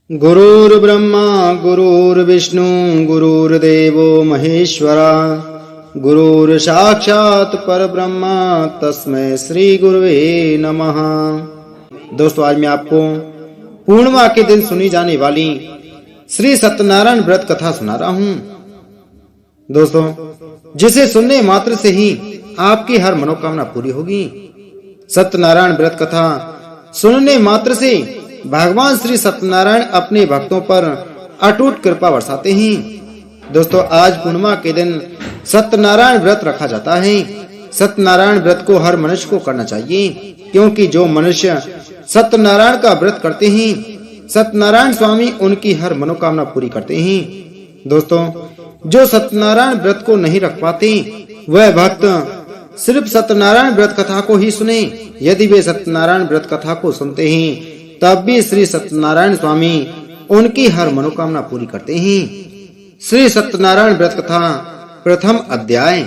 गुरुर्ब्रह्मा गुरुर्विष्णु गुरुर्देवो महेश्वरा गुरुर्साक्षात् परब्रह्म तस्मै श्री गुरुवे नमः। दोस्तों, आज मैं आपको पूर्णिमा के दिन सुनी जाने वाली श्री सत्यनारायण व्रत कथा सुना रहा हूँ। दोस्तों, जिसे सुनने मात्र से ही आपकी हर मनोकामना पूरी होगी। सत्यनारायण व्रत कथा सुनने मात्र से भगवान श्री सत्यनारायण अपने भक्तों पर अटूट कृपा बरसाते हैं। दोस्तों, आज पूर्णिमा के दिन सत्यनारायण व्रत रखा जाता है। सत्यनारायण व्रत को हर मनुष्य को करना चाहिए, क्योंकि जो मनुष्य सत्यनारायण का व्रत करते हैं, सत्यनारायण स्वामी उनकी हर मनोकामना पूरी करते हैं। दोस्तों, जो सत्यनारायण व्रत को नहीं रख पाते, वह भक्त सिर्फ सत्यनारायण व्रत कथा को ही सुने। यदि वे सत्यनारायण व्रत कथा को सुनते हैं, तब भी श्री सत्यनारायण स्वामी उनकी हर मनोकामना पूरी करते हैं। श्री सत्यनारायण व्रत कथा प्रथम अध्याय।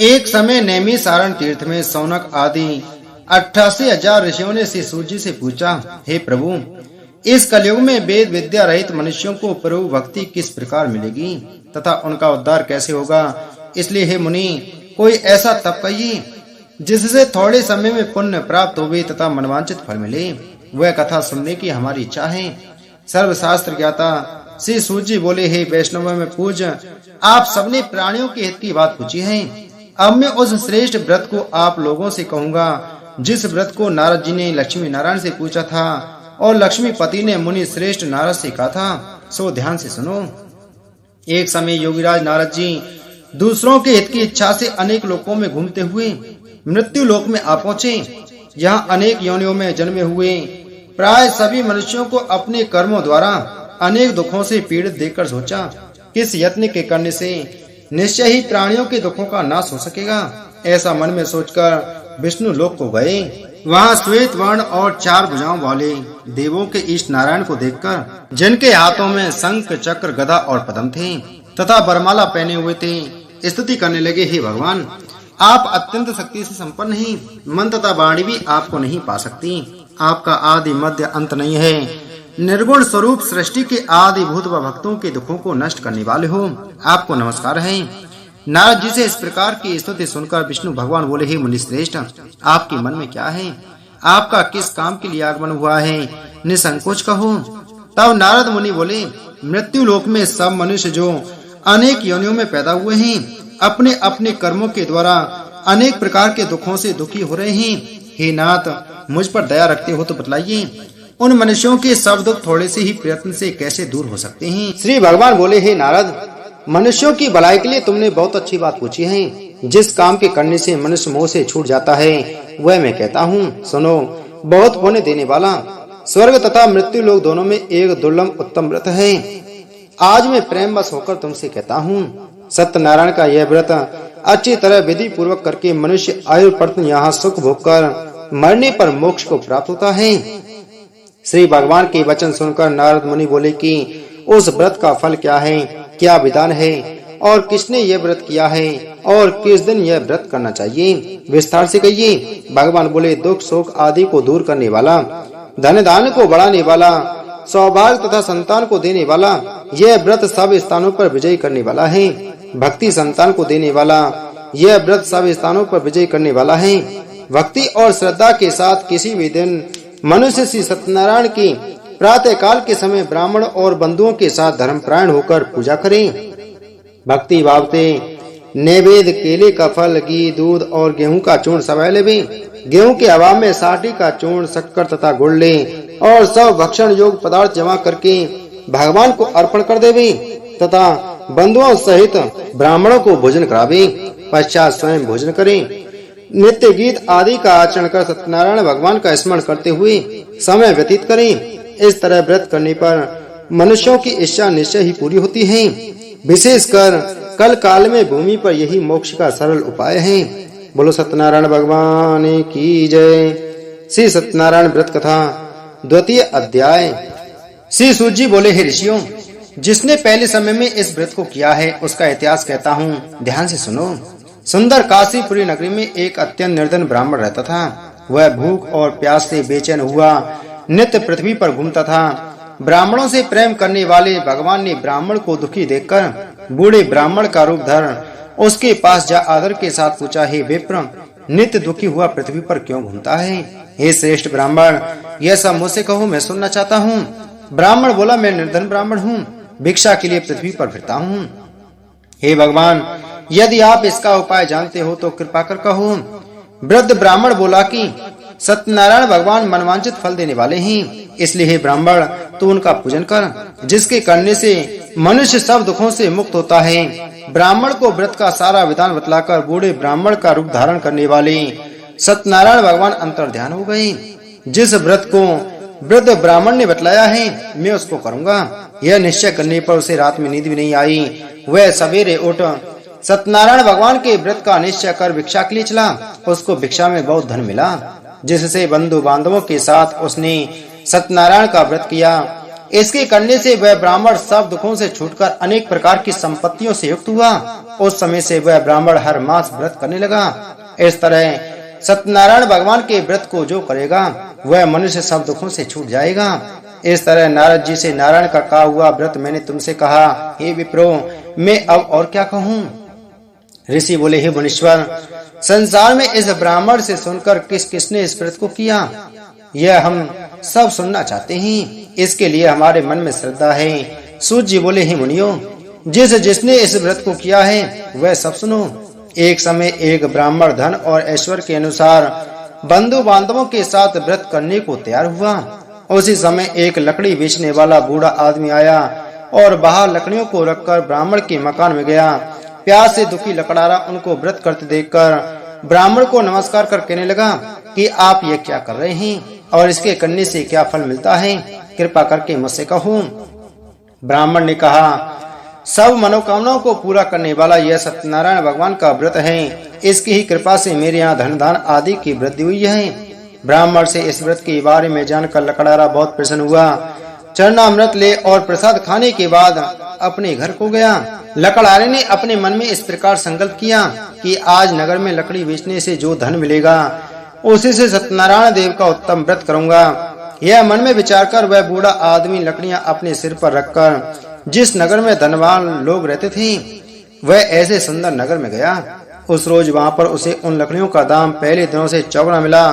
एक समय नैमी सारण तीर्थ में सौनक आदि 88,000 ऋषियों ने श्री सूत जी से पूछा, हे प्रभु, इस कलयुग में वेद विद्या रहित मनुष्यों को प्रभु भक्ति किस प्रकार मिलेगी तथा उनका उद्धार कैसे होगा? इसलिए हे मुनि, कोई ऐसा तप कहिए जिससे थोड़े समय में पुण्य प्राप्त होवे तथा मनवांचित फल मिले। वह कथा सुनने की हमारी इच्छा है। सर्वशास्त्र ज्ञाता श्री सूत जी बोले, हे वैष्णव में पूज्य, आप सबने प्राणियों के हित की बात पूछी है। अब मैं उस श्रेष्ठ व्रत को आप लोगों से कहूँगा जिस व्रत को नारद जी ने लक्ष्मी नारायण से पूछा था और लक्ष्मीपति ने मुनि श्रेष्ठ नारद से कहा था। सो ध्यान से सुनो। एक समय योगीराज नारद जी दूसरों के हित की इच्छा से अनेक लोकों में घूमते हुए मृत्यु लोक में आ पहुंचे। यहाँ अनेक योनियों में जन्मे हुए प्राय सभी मनुष्यों को अपने कर्मों द्वारा अनेक दुखों से पीड़ित देखकर सोचा, किस यत्न के करने से निश्चय ही प्राणियों के दुखों का नाश हो सकेगा। ऐसा मन में सोचकर विष्णु लोक को गए। वहाँ श्वेत वर्ण और 4 भुजाओं वाले देवों के इष्ट नारायण को देखकर, जिनके हाथों में शंख चक्र गदा और पद्म थे तथा बरमाला पहने हुए थे, स्तुति करने लगे, हे भगवान, आप अत्यंत शक्ति से संपन्न हैं। मन तथा वाणी भी आपको नहीं पा सकती। आपका आदि मध्य अंत नहीं है। निर्गुण स्वरूप सृष्टि के आदि भूत व भक्तों के दुखों को नष्ट करने वाले हो, आपको नमस्कार है। नारद जी से इस प्रकार की स्तुति सुनकर विष्णु भगवान बोले, हे मुनि श्रेष्ठ, आपके मन में क्या है? आपका किस काम के लिए आगमन हुआ है? निसंकोच कहो। तब नारद मुनि बोले, मृत्यु लोक में सब मनुष्य जो अनेक योनियों में पैदा हुए हैं, अपने अपने कर्मों के द्वारा अनेक प्रकार के दुखों से दुखी हो रहे हैं। हे नाथ, मुझ पर दया रखते हो तो बतलाइए, उन मनुष्यों के सब दुख थोड़े से ही प्रयत्न से कैसे दूर हो सकते हैं? श्री भगवान बोले, हे नारद, मनुष्यों की भलाई के लिए तुमने बहुत अच्छी बात पूछी है। जिस काम के करने से मनुष्य मोह से छूट जाता है, वह मैं कहता हूँ, सुनो। बहुत पुण्य देने वाला स्वर्ग तथा मृत्यु लोक दोनों में एक दुर्लभ उत्तम व्रत है। आज मैं प्रेम वश होकर तुमसे कहता हूँ, सत्यनारायण का यह व्रत अच्छी तरह विधि पूर्वक करके मनुष्य आयु पर्यंत यहाँ सुख भोग कर मरने पर मोक्ष को प्राप्त होता है। श्री भगवान के वचन सुनकर नारद मुनि बोले कि उस व्रत का फल क्या है, क्या विधान है और किसने यह व्रत किया है और किस दिन यह व्रत करना चाहिए? विस्तार से कहिए। भगवान बोले, दुख शोक आदि को दूर करने वाला, धन धान्य को बढ़ाने वाला, सौभाग्य तथा संतान को देने वाला, यह व्रत सब स्थानों पर विजय करने वाला है। भक्ति संतान को देने वाला, यह व्रत सब स्थानों पर विजय करने वाला है। भक्ति और श्रद्धा के साथ किसी भी दिन मनुष्य श्री सत्यनारायण की प्रातः काल के समय ब्राह्मण और बंधुओं के साथ धर्मपरायण होकर पूजा करें। भक्ति भाव से नैवेद्य केले का फल, घी, दूध और गेहूं का चूर्ण सवै लेवे। गेहूं के अभाव में साठी का चूर्ण, शक्कर तथा गुड़ ले और सब भक्षण योग्य पदार्थ जमा करके भगवान को अर्पण कर देवे तथा बंधुओं सहित ब्राह्मणों को भोजन करावे। पश्चात स्वयं भोजन करें। नित्य गीत आदि का आचरण कर सत्यनारायण भगवान का स्मरण करते हुए समय व्यतीत करें। इस तरह व्रत करने पर मनुष्यों की इच्छा निश्चय ही पूरी होती है। विशेषकर कल काल में भूमि पर यही मोक्ष का सरल उपाय है। बोलो सत्यनारायण भगवान की जय। श्री सत्यनारायण व्रत कथा द्वितीय अध्याय। श्री सूत जी बोले, हे ऋषियों, जिसने पहले समय में इस व्रत को किया है उसका इतिहास कहता हूँ, ध्यान से सुनो। सुंदर काशीपुरी नगरी में एक अत्यंत निर्धन ब्राह्मण रहता था। वह भूख और प्यास से बेचैन हुआ नित्य पृथ्वी पर घूमता था ब्राह्मणों से प्रेम करने वाले भगवान ने ब्राह्मण को दुखी देखकर बूढ़े ब्राह्मण का रूप धर उसके पास जा आदर के साथ पूछा, हे विप्र, नित्य दुखी हुआ पृथ्वी पर क्यों घूमता है? हे श्रेष्ठ ब्राह्मण, यह सब मुझसे कहो, मैं सुनना चाहता हूँ। ब्राह्मण बोला, मैं निर्धन ब्राह्मण हूँ, भिक्षा के लिए पृथ्वी पर फिरता हूँ। हे भगवान, यदि आप इसका उपाय जानते हो तो कृपा कर कहो। वृद्ध ब्राह्मण बोला कि सत्यनारायण भगवान मनवांचित फल देने वाले हैं, इसलिए हे ब्राह्मण, तू उनका पूजन कर, जिसके करने से मनुष्य सब दुखों से मुक्त होता है। ब्राह्मण को व्रत का सारा विधान बतलाकर बूढ़े ब्राह्मण का रूप धारण करने वाले सत्यनारायण भगवान अंतर्ध्यान हो गए। जिस व्रत को वृद्ध ब्राह्मण ने बतलाया है, मैं उसको करूंगा। यह निश्चय करने पर उसे रात में नींद भी नहीं आई। वह सवेरे उठ सत्यनारायण भगवान के व्रत का निश्चय कर भिक्षा के लिए चला। उसको भिक्षा में बहुत धन मिला, जिससे बंधु बांधवों के साथ उसने सत्यनारायण का व्रत किया। इसके करने से वह ब्राह्मण सब दुखों से छूटकर अनेक प्रकार की संपत्तियों से युक्त हुआ। उस समय से वह ब्राह्मण हर मास व्रत करने लगा। इस तरह सत्यनारायण भगवान के व्रत को जो करेगा वह मनुष्य सब दुखों से छूट जाएगा। इस तरह नारद जी से नारायण का कहा हुआ व्रत मैंने तुमसे कहा। हे विप्रो, मैं अब और क्या कहूँ? ऋषि बोले, हे मुनीश्वर, संसार में इस ब्राह्मण से सुनकर किस किसने इस व्रत को किया, यह हम सब सुनना चाहते हैं। इसके लिए हमारे मन में श्रद्धा है। सूत जी बोले, हे मुनियों, जिसने इस व्रत को किया है वह सब सुनो। एक समय एक ब्राह्मण धन और ऐश्वर्य के अनुसार बंधु बांधवों के साथ व्रत करने को तैयार हुआ। उसी समय एक लकड़ी बेचने वाला बूढ़ा आदमी आया और बाहर लकड़ियों को रखकर ब्राह्मण के मकान में गया। प्यास से दुखी लकड़ारा उनको व्रत करते देखकर ब्राह्मण को नमस्कार कर कहने लगा कि आप ये क्या कर रहे हैं और इसके करने से क्या फल मिलता है, कृपा करके मुझसे कहो। ब्राह्मण ने कहा, सब मनोकामनाओं को पूरा करने वाला यह सत्यनारायण भगवान का व्रत है। इसकी ही कृपा से मेरे यहाँ धन दान आदि की वृद्धि हुई है। ब्राह्मण से इस व्रत के बारे में जानकर लकड़ारा बहुत प्रसन्न हुआ। चरणामृत ले और प्रसाद खाने के बाद अपने घर को गया। लकड़ारे ने अपने मन में इस प्रकार संकल्प किया कि आज नगर में लकड़ी बेचने से जो धन मिलेगा उसी से सत्यनारायण देव का उत्तम व्रत करूंगा। यह मन में विचार कर वह बूढ़ा आदमी लकड़ियां अपने सिर पर रखकर जिस नगर में धनवान लोग रहते थे वह ऐसे सुंदर नगर में गया। उस रोज वहां पर उसे उन लकड़ियों का दाम पहले दिनों से चौगुना मिला।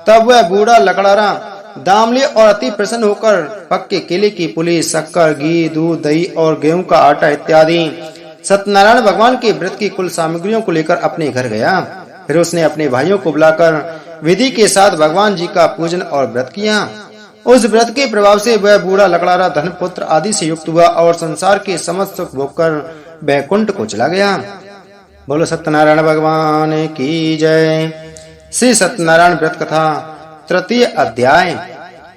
तब वह बूढ़ा लकड़ारा दाम ले और अति प्रसन्न होकर पक्के केले की पुली, शक्कर, घी, दूध, दही और गेहूं का आटा इत्यादि सत्यनारायण भगवान के व्रत की कुल सामग्रियों को लेकर अपने घर गया। फिर उसने अपने भाइयों को बुलाकर विधि के साथ भगवान जी का पूजन और व्रत किया। उस व्रत के प्रभाव से वह बूढ़ा लकड़ारा धन पुत्र आदि से युक्त हुआ और संसार के समस्त सुख भोगकर बैकुंठ को चला गया। बोलो सत्यनारायण भगवान की जय। श्री सत्यनारायण व्रत कथा तृतीय अध्याय।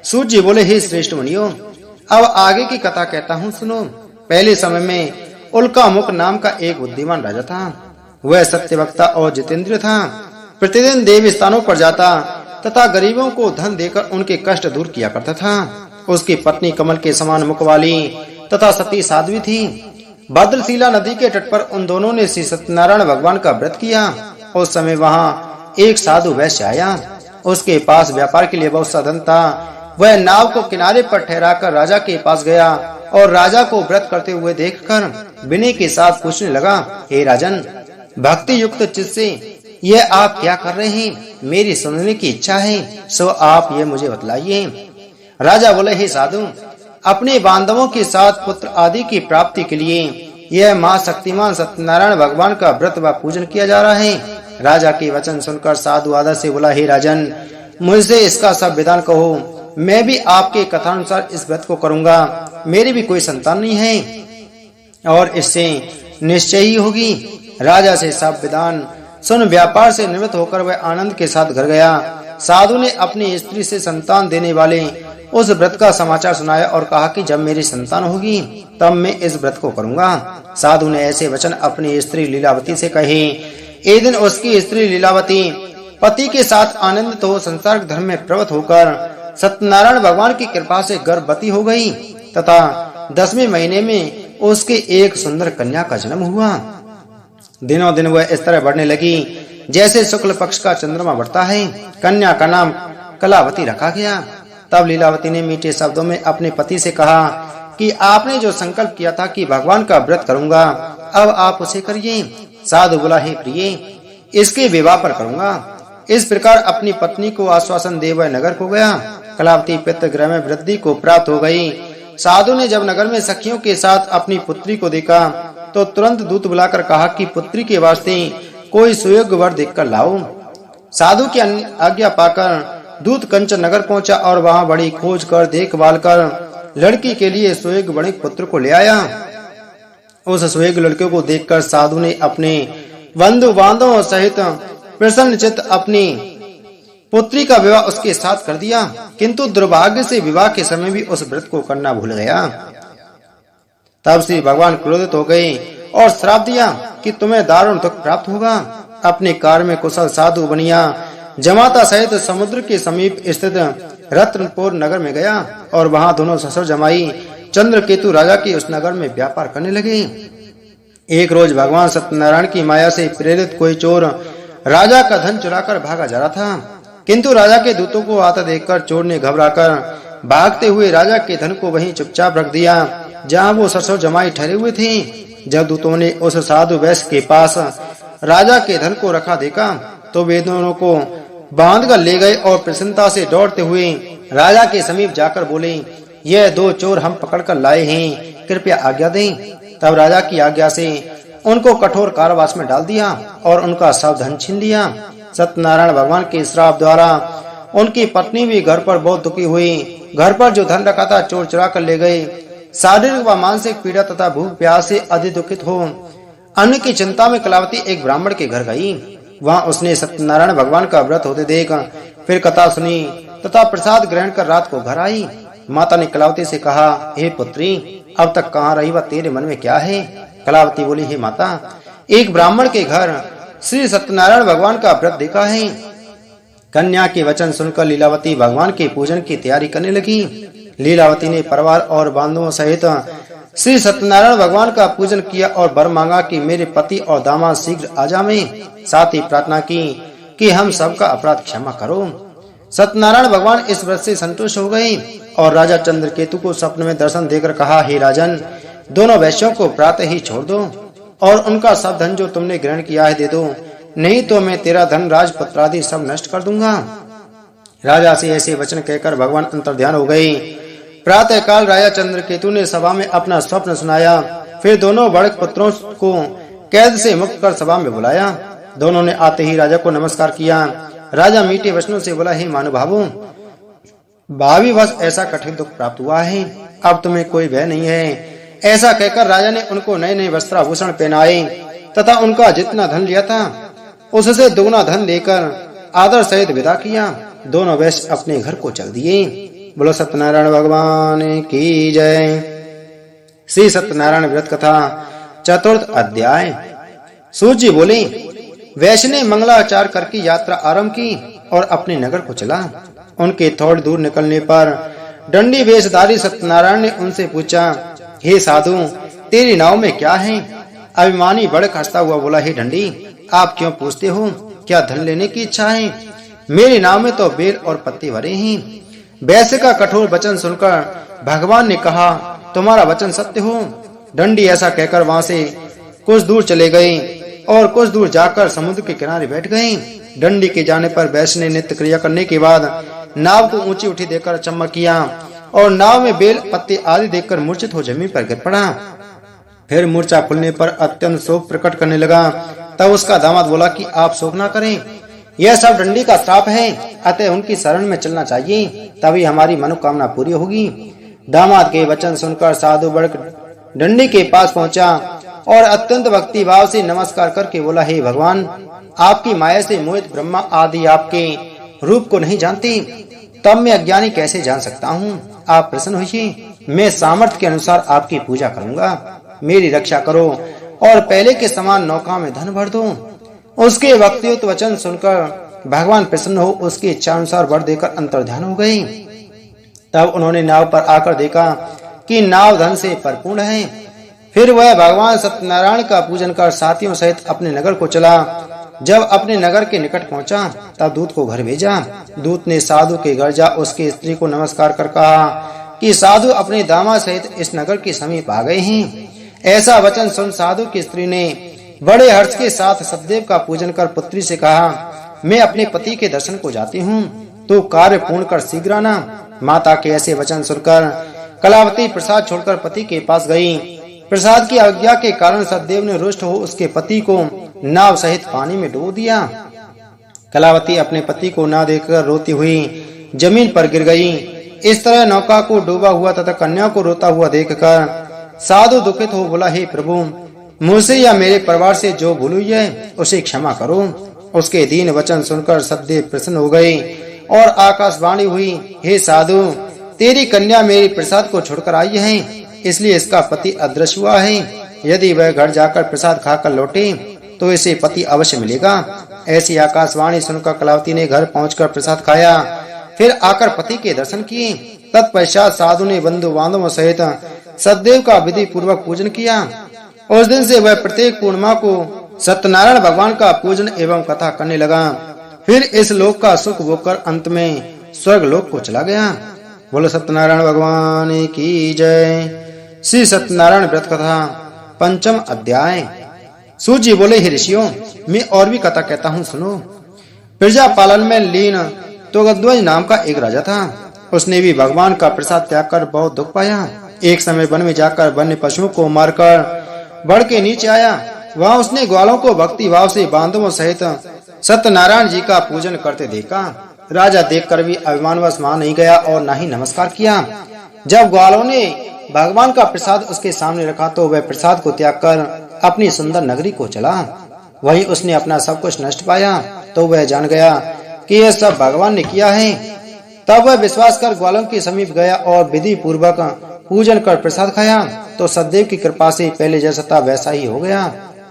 सूत जी बोले, हे श्रेष्ठ मुनियों, अब आगे की कथा कहता हूँ, सुनो। पहले समय में उल्कामुख नाम का एक बुद्धिमान राजा था। वह सत्यवक्ता और जितेंद्रिय था। प्रतिदिन देव स्थानों पर जाता तथा गरीबों को धन देकर उनके कष्ट दूर किया करता था। उसकी पत्नी कमल के समान मुख वाली तथा सती साध्वी थी। भद्रशिला नदी के तट पर उन दोनों ने श्री सत्यनारायण भगवान का व्रत किया। उस समय वहाँ एक साधु वैश्य आया। उसके पास व्यापार के लिए बहुत सा धन था। वह नाव को किनारे पर ठहराकर राजा के पास गया और राजा को व्रत करते हुए देखकर विनय के साथ पूछने लगा, हे राजन, भक्ति युक्त चित्त से यह आप क्या कर रहे हैं? मेरी सुनने की इच्छा है, सो आप ये मुझे बतलाइए। राजा बोले, हे साधु, अपने बांधवों के साथ पुत्र आदि की प्राप्ति के लिए यह मां शक्तिमान सत्यनारायण भगवान का व्रत व पूजन किया जा रहा है। राजा के वचन सुनकर साधु आदर से बोला, हे राजन, मुझसे इसका सब विधान कहो। मैं भी आपके कथानुसार इस व्रत को करूंगा। मेरी भी कोई संतान नहीं है और इससे निश्चय ही होगी। राजा से सब विधान सुन व्यापार से निवृत्त होकर वह आनंद के साथ घर गया। साधु ने अपनी स्त्री से संतान देने वाले उस व्रत का समाचार सुनाया और कहा कि जब मेरी संतान होगी तब मैं इस व्रत को करूंगा। साधु ने ऐसे वचन अपनी स्त्री लीलावती से कहे। एक दिन उसकी स्त्री लीलावती पति के साथ आनंदित हो संसार धर्म में प्रवृत्त होकर सत्यनारायण भगवान की कृपा से गर्भवती हो गई तथा 10वें महीने में उसके एक सुंदर कन्या का जन्म हुआ। दिनों दिन वह इस तरह बढ़ने लगी जैसे शुक्ल पक्ष का चंद्रमा बढ़ता है। कन्या का नाम कलावती रखा गया। तब लीलावती ने मीठे शब्दों में अपने पति से कहा कि आपने जो संकल्प किया था कि भगवान का व्रत करूंगा, अब आप उसे करिए। साधु बोला, हे प्रिय, इसके विवाह पर करूंगा। इस प्रकार अपनी पत्नी को आश्वासन दे वह नगर को गया। कलावती पितृगृह में वृद्धि को प्राप्त हो गई। साधु ने जब नगर में सखियों के साथ अपनी पुत्री को देखा तो तुरंत दूत बुलाकर कहा कि पुत्री के वास्ते कोई सुयोग्य वर देखकर लाओ। साधु की आज्ञा पाकर दूत कंचन नगर पहुंचा और वहां बड़ी खोज कर देखभाल कर लड़की के लिए सुयोग्य वणिक पुत्र को ले आया। उस सुयोग्य लड़के को देखकर साधु ने अपने बंधु बांधवों सहित प्रसन्नचित्त अपनी पुत्री का विवाह उसके साथ कर दिया, किंतु दुर्भाग्य से विवाह के समय भी उस व्रत को करना भूल गया। तब श्री भगवान क्रोधित हो गए और श्राप दिया कि तुम्हें दारुण दुख प्राप्त होगा। अपने कार्य में कुशल साधु बनिया जमाता सहित समुद्र के समीप स्थित रत्नपुर नगर में गया और वहां दोनों ससुर जमाई चंद्रकेतु राजा के उस नगर में व्यापार करने लगे। एक रोज भगवान सत्यनारायण की माया से प्रेरित कोई चोर राजा का धन चुराकर भागा जा रहा था, किंतु राजा के दूतों को आता देखकर चोर ने घबराकर भागते हुए राजा के धन को वहीं चुपचाप रख दिया जहां वो ससुर जमाई ठहरे हुए थे। जब दूतों ने उस साधु वैश्य के पास राजा के धन को रखा देखा तो वे दोनों को बांध कर ले गए और प्रसन्नता से दौड़ते हुए राजा के समीप जाकर बोले, यह दो चोर हम पकड़कर लाए हैं, कृपया आज्ञा दें। तब राजा की आज्ञा से उनको कठोर कारावास में डाल दिया और उनका सब धन छीन लिया। सत्यनारायण भगवान के श्राप द्वारा उनकी पत्नी भी घर पर बहुत दुखी हुई। घर पर जो धन रखा था चोर चुरा कर ले गए। शारीरिक व मानसिक पीड़ा तथा भूख प्यास से अधिक दुखित हो अन्न की चिंता में कलावती एक ब्राह्मण के घर गई। वहां उसने सत्यनारायण भगवान का व्रत होते देख फिर कथा सुनी तथा प्रसाद ग्रहण कर रात को घर आई। माता ने कलावती से कहा, हे पुत्री, अब तक कहाँ रही व तेरे मन में क्या है? कलावती बोली, हे माता, एक ब्राह्मण के घर श्री सत्यनारायण भगवान का व्रत देखा है। कन्या के वचन सुनकर लीलावती भगवान के पूजन की तैयारी करने लगी। लीलावती ने परिवार और बांधवों सहित श्री सत्यनारायण भगवान का पूजन किया और वर मांगा कि मेरे पति और दामाद शीघ्र आ जावें। साथ ही प्रार्थना की कि हम सबका अपराध क्षमा करो। सत्यनारायण भगवान इस व्रत से संतुष्ट हो गए और राजा चंद्रकेतु को स्वप्न में दर्शन देकर कहा, हे राजन, दोनों वैश्यों को प्रातः ही छोड़ दो और उनका सब धन जो तुमने ग्रहण किया है दे दो, नहीं तो मैं तेरा धन राजपुत्र आदि सब नष्ट कर दूंगा। राजा से ऐसे वचन कहकर भगवान अंतर्ध्यान हो गए। प्रातः काल राजा चंद्रकेतु ने सभा में अपना स्वप्न सुनाया। फिर दोनों बड़क पुत्रों को कैद से मुक्त कर सभा में बुलाया। दोनों ने आते ही राजा को नमस्कार किया। राजा मीठे वचनों से बोला, हे महानुभावों, भावी वर्ष ऐसा कठिन दुख प्राप्त हुआ है, अब तुम्हें कोई भय नहीं है। ऐसा कहकर राजा ने उनको नए नए वस्त्राभूषण पहनाए तथा उनका जितना धन लिया था उससे दुगना धन देकर आदर सहित विदा किया। दोनों वैश्य अपने घर को चल दिए। बोलो सत्यनारायण भगवान की जय। श्री सत्यनारायण व्रत कथा चतुर्थ अध्याय। सूत जी बोले, वैश्य ने मंगलाचार करके यात्रा आरंभ की और अपने नगर को चला। उनके थोड़ी दूर निकलने पर दंडी वेशधारी सत्यनारायण ने उनसे पूछा, हे साधु, तेरी नाव में क्या है? अभिमानी बड़क हंसता हुआ बोला, हे दंडी, आप क्यों पूछते हो? क्या धन लेने की इच्छा है? मेरी नाव में तो बेल और पत्ते भरे हैं। वैश्य का कठोर वचन सुनकर भगवान ने कहा, तुम्हारा वचन सत्य हो। दंडी ऐसा कहकर वहां से कुछ दूर चले गए और कुछ दूर जाकर समुद्र के किनारे बैठ गए। दंडी के जाने पर वैश्य ने नित्य क्रिया करने के बाद नाव को ऊंची उठी देकर चमक किया और नाव में बेल पत्ते आदि देखकर मूर्छित हो जमीन पर गिर पड़ा। फिर मूर्छा खुलने पर अत्यंत शोक प्रकट करने लगा। तब उसका दामाद बोला कि आप शोक न करें, यह सब दंडी का श्राप है, अतः उनकी शरण में चलना चाहिए, तभी हमारी मनोकामना पूरी होगी। दामाद के वचन सुनकर साधु बड़क दंडी के पास पहुंचा और अत्यंत भक्ति भाव से नमस्कार करके बोला, हे भगवान, आपकी माया से मोहित ब्रह्मा आदि आपके रूप को नहीं जानते, तब मैं अज्ञानी कैसे जान सकता हूँ? आप प्रसन्न होइए, मैं सामर्थ्य के अनुसार आपकी पूजा करूंगा। मेरी रक्षा करो और पहले के समान नौका में धन भर दो। उसके वक्तव्य वचन सुनकर भगवान प्रसन्न हो उसकी इच्छा अनुसार वर देकर अंतर्ध्यान हो गए। तब उन्होंने नाव पर आकर देखा कि नाव धन से परिपूर्ण है। फिर वह भगवान सत्यनारायण का पूजन कर साथियों सहित अपने नगर को चला जब अपने नगर के निकट पहुंचा तब दूत को घर भेजा। दूत ने साधु के घर जा उसकी स्त्री को नमस्कार कर कहा कि साधु अपने दामाद सहित इस नगर के समीप आ गए हैं। ऐसा वचन सुन साधु की स्त्री ने बड़े हर्ष के साथ सतदेव का पूजन कर पुत्री से कहा, मैं अपने पति के दर्शन को जाती हूँ, तो कार्य पूर्ण कर शीघ्र आना। माता के ऐसे वचन सुनकर कलावती प्रसाद छोड़कर पति के पास गई। प्रसाद की आज्ञा के कारण सतदेव ने रुष्ट हो उसके पति को नाव सहित पानी में डुबो दिया। कलावती अपने पति को न देखकर रोती हुई जमीन पर गिर गई। इस तरह नौका को डूबा हुआ तथा कन्या को रोता हुआ देखकर साधु दुखित हो बोला, हे प्रभु, मुझसे या मेरे परिवार से जो भूल हुई है उसे क्षमा करो। उसके दीन वचन सुनकर सतदेव प्रसन्न हो गए और आकाशवाणी हुई, हे साधु, तेरी कन्या मेरी प्रसाद को छोड़कर आई है, इसलिए इसका पति अदृश्य हुआ है। यदि वह घर जाकर प्रसाद खाकर लौटे तो इसे पति अवश्य मिलेगा। ऐसी आकाशवाणी सुनकर कलावती ने घर पहुंचकर प्रसाद खाया, फिर आकर पति के दर्शन किए। तत्पश्चात साधु ने बंधु बांधवों सहित सतदेव का विधि पूर्वक पूजन किया। उस दिन से वह प्रत्येक पूर्णिमा को सत्यनारायण भगवान का पूजन एवं कथा करने लगा। फिर इस लोक का सुख भोगकर अंत में स्वर्ग लोक को चला गया। बोलो सत्यनारायण भगवान की जय। श्री सत्यनारायण व्रत कथा पंचम अध्याय। सूत जी बोले, हे ऋषियों, मैं और भी कथा कहता हूँ, सुनो। प्रजा पालन में लीन तोगध्वज नाम का एक राजा था। उसने भी भगवान का प्रसाद त्याग कर बहुत दुख पाया। एक समय वन में जाकर वन्य पशुओं को मारकर बढ़ के नीचे आया। वहाँ उसने ग्वालों को भक्ति भाव से बांधवों सहित सत्यनारायण जी का पूजन करते देखा। राजा देखकर भी अभिमानवश वहाँ नहीं गया और न ही नमस्कार किया। जब ग्वालों ने भगवान का प्रसाद उसके सामने रखा तो वह प्रसाद को त्याग कर अपनी सुंदर नगरी को चला। वहीं उसने अपना सब कुछ नष्ट पाया तो वह जान गया कि यह सब भगवान ने किया है। तब वह विश्वास कर ग्वालों के समीप गया और विधि पूर्वक पूजन कर प्रसाद खाया तो सतदेव की कृपा से पहले जैसा था वैसा ही हो गया।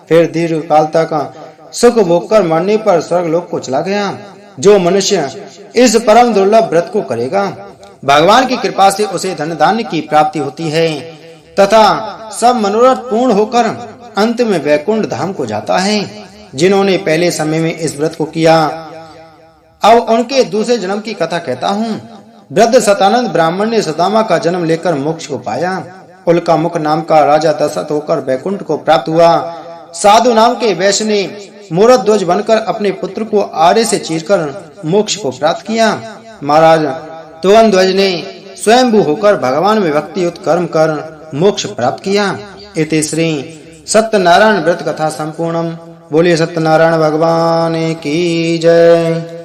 फिर दीर्घ काल तक सुख भोग कर मरने पर स्वर्ग लोक को चला गया। जो मनुष्य इस परम दुर्लभ व्रत को करेगा, भगवान की कृपा से उसे धन धान्य की प्राप्ति होती है तथा सब मनोरथ पूर्ण होकर अंत में वैकुंठ धाम को जाता है। जिन्होंने पहले समय में इस व्रत को किया, अब उनके दूसरे जन्म की कथा कहता हूँ। वृद्ध सतानंद ब्राह्मण ने सुदामा का जन्म लेकर मोक्ष को पाया। उल्का मुख नाम का राजा दशरथ होकर वैकुंठ को प्राप्त हुआ। साधु नाम के वैश्य ने मूरध्वज बनकर अपने पुत्र को आरे से चीरकर मोक्ष को प्राप्त किया। महाराज तुगंध्वज ने स्वयंभू होकर भगवान में भक्ति युक्त कर्म कर मोक्ष प्राप्त किया। इति श्री सत्यनारायण व्रत कथा संपूर्णम। बोलिए सत्यनारायण भगवान की जय।